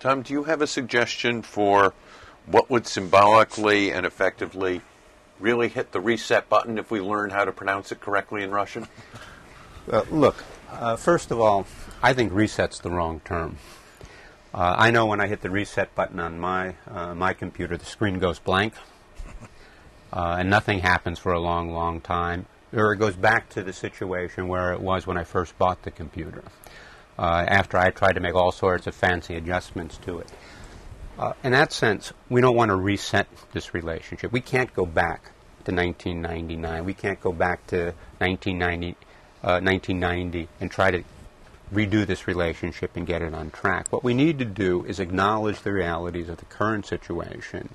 Tom, do you have a suggestion for what would symbolically and effectively really hit the reset button if we learn how to pronounce it correctly in Russian? Look, first of all, I think reset's the wrong term. I know when I hit the reset button on my computer, the screen goes blank, and nothing happens for a long, long time. Or it goes back to the situation where it was when I first bought the computer, after I tried to make all sorts of fancy adjustments to it. In that sense, we don't want to reset this relationship. We can't go back to 1999. We can't go back to 1990 and try to redo this relationship and get it on track. What we need to do is acknowledge the realities of the current situation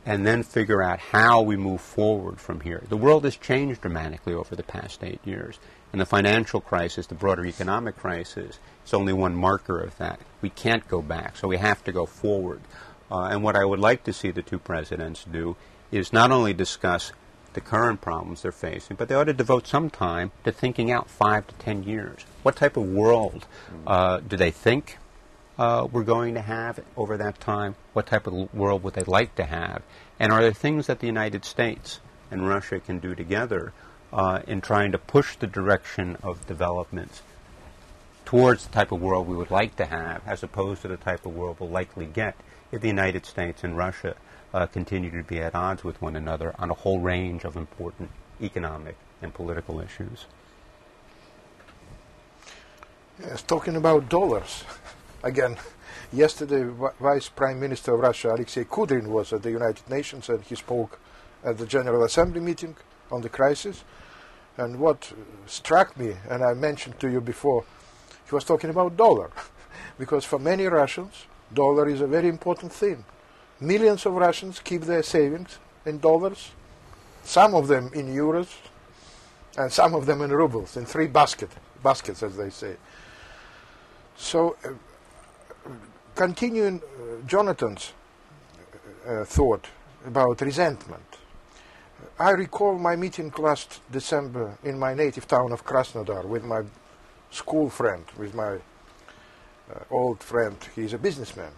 and then figure out how we move forward from here. The world has changed dramatically over the past 8 years. And the financial crisis, the broader economic crisis, is only one marker of that. We can't go back, so we have to go forward. And what I would like to see the two presidents do is not only discuss the current problems they're facing, but they ought to devote some time to thinking out 5 to 10 years. What type of world do they think we're going to have over that time? What type of world would they like to have? And are there things that the United States and Russia can do together in trying to push the direction of developments towards the type of world we would like to have, as opposed to the type of world we'll likely get if the United States and Russia continue to be at odds with one another on a whole range of important economic and political issues. Yes, talking about dollars, again, yesterday Vice Prime Minister of Russia, Alexei Kudrin, was at the United Nations and he spoke at the General Assembly meeting on the crisis. And what struck me, and I mentioned to you before, he was talking about dollar. Because for many Russians, dollar is a very important thing. Millions of Russians keep their savings in dollars, some of them in euros, and some of them in rubles, in three baskets, as they say. So, continuing Jonathan's thought about resentment, I recall my meeting last December in my native town of Krasnodar with my school friend, with my old friend. He's a businessman.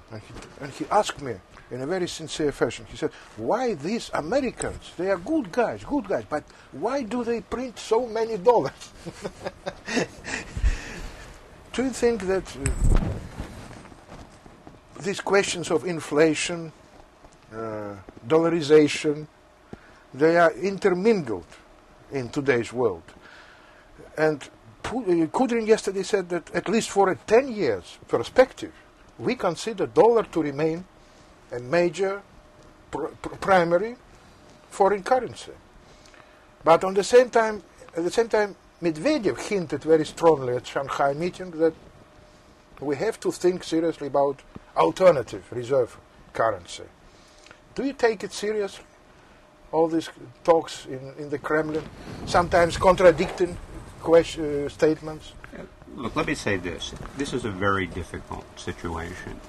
And he asked me in a very sincere fashion, he said, why these Americans, they are good guys, but why do they print so many dollars? Do you think that these questions of inflation, dollarization, they are intermingled in today's world? And Kudrin yesterday said that at least for a 10 years perspective, we consider dollar to remain a major primary foreign currency. But at the same time, Medvedev hinted very strongly at Shanghai meeting that we have to think seriously about alternative reserve currency. Do you take it seriously? All these talks in the Kremlin, sometimes contradicting statements? Look, let me say this. This is a very difficult situation.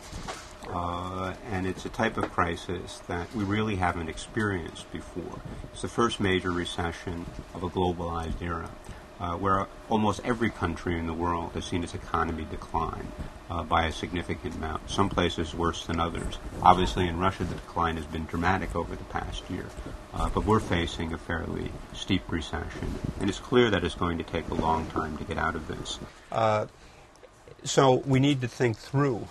And it's a type of crisis that we really haven't experienced before. It's the first major recession of a globalized era, where almost every country in the world has seen its economy decline by a significant amount, some places worse than others. Obviously, in Russia, the decline has been dramatic over the past year, but we're facing a fairly steep recession, and it's clear that it's going to take a long time to get out of this. So we need to think through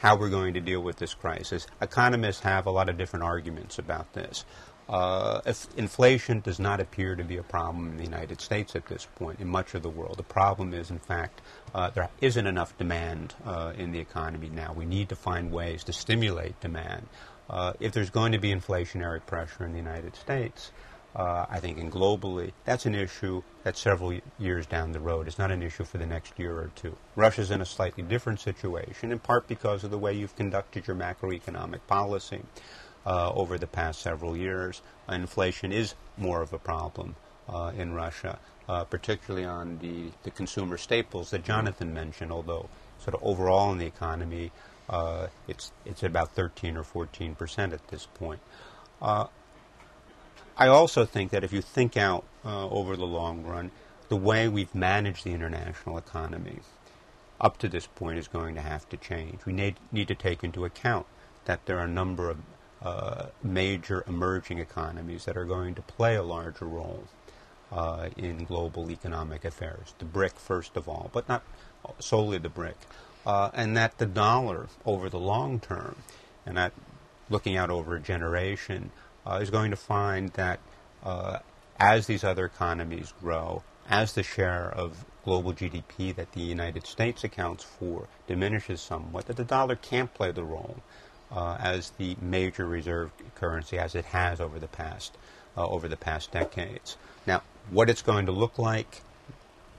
how we're going to deal with this crisis. Economists have a lot of different arguments about this. If inflation does not appear to be a problem in the United States at this point, in much of the world. The problem is, in fact, there isn't enough demand in the economy now. We need to find ways to stimulate demand. If there's going to be inflationary pressure in the United States, I think, and globally, that's an issue that's several years down the road. It's not an issue for the next year or two. Russia's in a slightly different situation, in part because of the way you've conducted your macroeconomic policy over the past several years. Inflation is more of a problem in Russia, particularly on the consumer staples that Jonathan mentioned, although sort of overall in the economy, it's about 13 or 14% at this point. I also think that if you think out over the long run, the way we've managed the international economy up to this point is going to have to change. We need to take into account that there are a number of major emerging economies that are going to play a larger role in global economic affairs. The BRIC, first of all, but not solely the BRIC. And that the dollar, over the long term, and that looking out over a generation, is going to find that as these other economies grow, as the share of global GDP that the United States accounts for diminishes somewhat, that the dollar can't play the role as the major reserve currency as it has over the past decades. Now, what it's going to look like,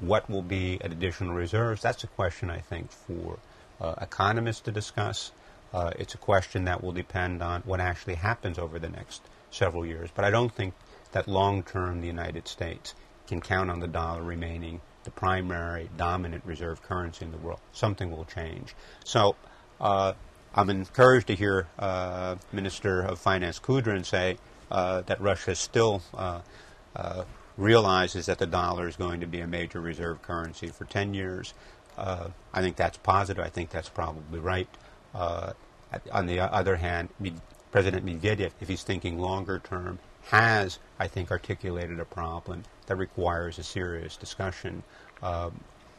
what will be additional reserves, that's a question, I think, for economists to discuss. It's a question that will depend on what actually happens over the next several years. But I don't think that long-term the United States can count on the dollar remaining the primary dominant reserve currency in the world. Something will change. So I'm encouraged to hear Minister of Finance Kudrin say that Russia still realizes that the dollar is going to be a major reserve currency for 10 years. I think that's positive. I think that's probably right. On the other hand, President Medvedev, if he's thinking longer term, has, I think, articulated a problem that requires a serious discussion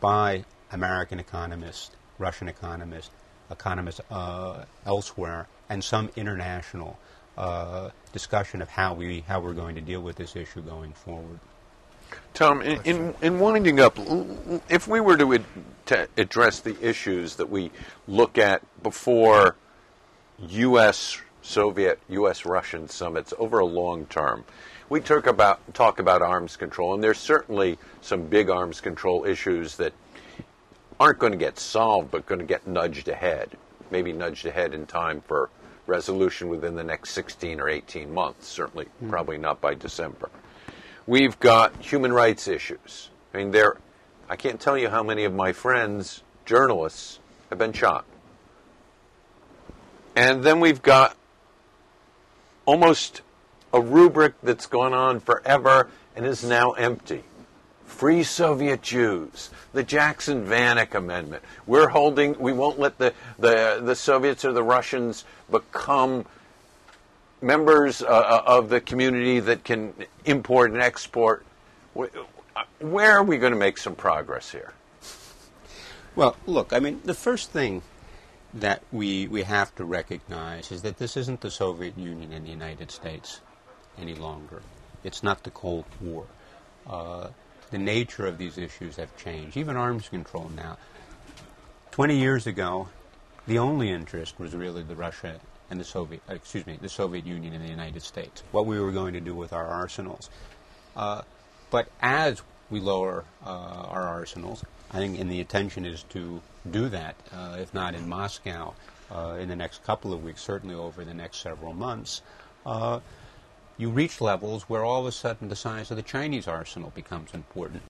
by American economists, Russian economists, economists elsewhere, and some international discussion of how we're going to deal with this issue going forward. Tom, in winding up, if we were to address the issues that we look at before U.S.-Soviet, U.S.-Russian summits over a long term, we talk about arms control, and there's certainly some big arms control issues that aren't going to get solved, but going to get nudged ahead, maybe nudged ahead in time for resolution within the next 16 or 18 months, certainly probably not by December. We've got human rights issues. I mean, I can't tell you how many of my friends, journalists, have been shot. And then we've got almost a rubric that's gone on forever and is now empty. Free Soviet Jews, the Jackson-Vanik Amendment. We won't let the Soviets or the Russians become members of the community that can import and export. Where are we going to make some progress here? Well, look, I mean, the first thing that we have to recognize is that this isn't the Soviet Union and the United States any longer. It's not the Cold War. The nature of these issues have changed. Even arms control now. 20 years ago, the only interest was really the Soviet Union and the United States, what we were going to do with our arsenals. But as we lower our arsenals, I think, and the intention is to do that, if not in Moscow, in the next couple of weeks, certainly over the next several months, you reach levels where all of a sudden the size of the Chinese arsenal becomes important.